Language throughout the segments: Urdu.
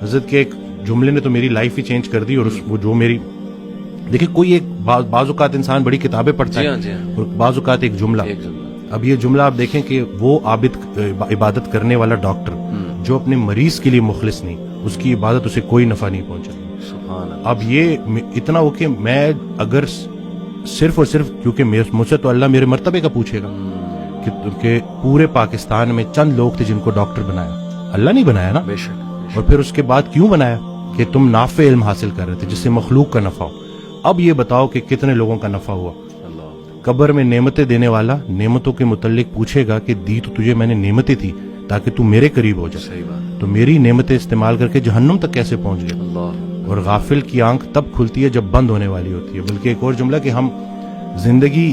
حضرت کے ایک جملے نے تو میری لائف ہی چینج کر دی. اور وہ جو میری دیکھیں کوئی ایک بعض اوقات انسان بڑی کتابیں پڑھتا ہے اور بعض اوقات ایک جملہ. اب یہ جملہ آپ دیکھیں کہ وہ عبادت کرنے والا ڈاکٹر جو اپنے مریض کے لیے مخلص نہیں, اس کی عبادت اسے کوئی نفع نہیں پہنچا. اب یہ اتنا ہو کہ میں اگر صرف اور صرف کیونکہ مجھ سے تو اللہ میرے مرتبے کا پوچھے گا کہ پورے پاکستان میں چند لوگ تھے جن کو ڈاکٹر بنایا, اللہ نہیں بنایا نا. اور پھر اس کے بعد کیوں بنایا کہ تم نافع علم حاصل کر رہے تھے جس سے مخلوق کا نفع ہو. اب یہ بتاؤ کہ کتنے لوگوں کا نفع ہوا. قبر میں نعمتیں دینے والا نعمتوں کے متعلق پوچھے گا کہ دی تو تجھے میں نے نعمتیں تھی تاکہ تو میرے قریب ہو جائے, تو میری نعمتیں استعمال کر کے جہنم تک کیسے پہنچ گئے. اور غافل کی آنکھ تب کھلتی ہے جب بند ہونے والی ہوتی ہے. بلکہ ایک اور جملہ کہ ہم زندگی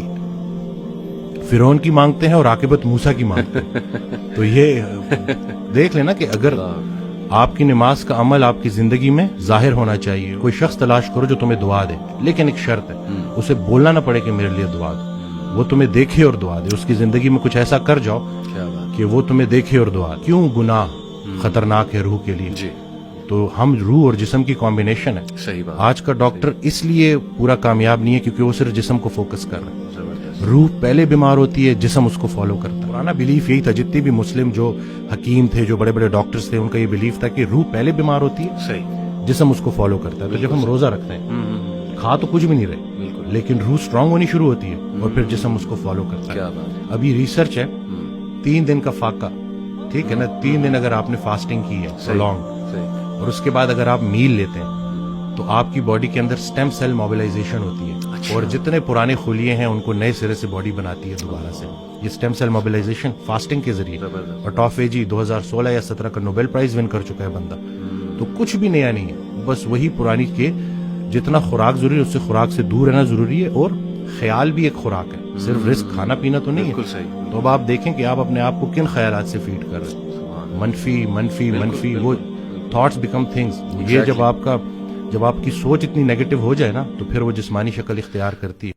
فرعون کی مانگتے ہیں اور عاقبت موسیٰ کی مانگتے ہیں. تو یہ دیکھ لینا کہ اگر آپ کی نماز کا عمل آپ کی زندگی میں ظاہر ہونا چاہیے. کوئی شخص تلاش کرو جو تمہیں دعا دے, لیکن ایک شرط ہے, اسے بولنا نہ پڑے کہ میرے لیے دعا دو, وہ تمہیں دیکھے اور دعا دے. اس کی زندگی میں کچھ ایسا کر جاؤ کہ وہ تمہیں دیکھے اور دعا. کیوں گناہ خطرناک ہے روح کے لیے. تو ہم روح اور جسم کی کمبینیشن ہے. آج کا ڈاکٹر اس لیے پورا کامیاب نہیں ہے کیونکہ وہ صرف جسم کو فوکس کر رہا ہے. روح پہلے بیمار ہوتی ہے, جسم اس کو فالو کرتا ہے. پرانا بلیف یہی تھا, جتنے بھی مسلم جو حکیم تھے, جو بڑے بڑے ڈاکٹرز تھے, ان کا یہ بلیف تھا کہ روح پہلے بیمار ہوتی ہے, جسم اس کو فالو کرتا ہے. تو جب ہم روزہ رکھتے ہیں کھا تو کچھ بھی نہیں رہے, لیکن روح اسٹرانگ ہونی شروع ہوتی ہے اور پھر جسم اس کو فالو کرتا ہے. ابھی ریسرچ ہے 3 دن کا فاقہ, ٹھیک ہے نا, 3 دن اگر آپ نے فاسٹنگ کی ہے لانگ, اور اس کے بعد اگر آپ میل لیتے ہیں تو آپ کی باڈی کے اندر سٹیم سیل موبلائزیشن ہوتی ہے. اور جتنے پرانے خلیے ہیں ان کو نئے سرے سے باڈی بناتی ہے دوبارہ سے. یہ سٹیم سیل موبلائزیشن فاسٹنگ کے ذریعے. اور ٹافیجی 2016 یا 17 کا نوبل پرائز ون کر چکا ہے بندہ. تو کچھ بھی نیا نہیں ہے, بس وہی پرانی کے جتنا خوراک ضروری ہے اس سے خوراک سے دور رہنا ضروری ہے. اور خیال بھی ایک خوراک ہے, صرف رزق کھانا پینا تو نہیں ہے. تو اب آپ دیکھیں کہ آپ اپنے آپ کو کن خیالات سے فیڈ کر رہے ہیں. منفی منفی منفی, وہ تھاٹس بیکم تھنگز. یہ جب آپ کی سوچ اتنی نیگیٹو ہو جائے نا تو پھر وہ جسمانی شکل اختیار کرتی ہے.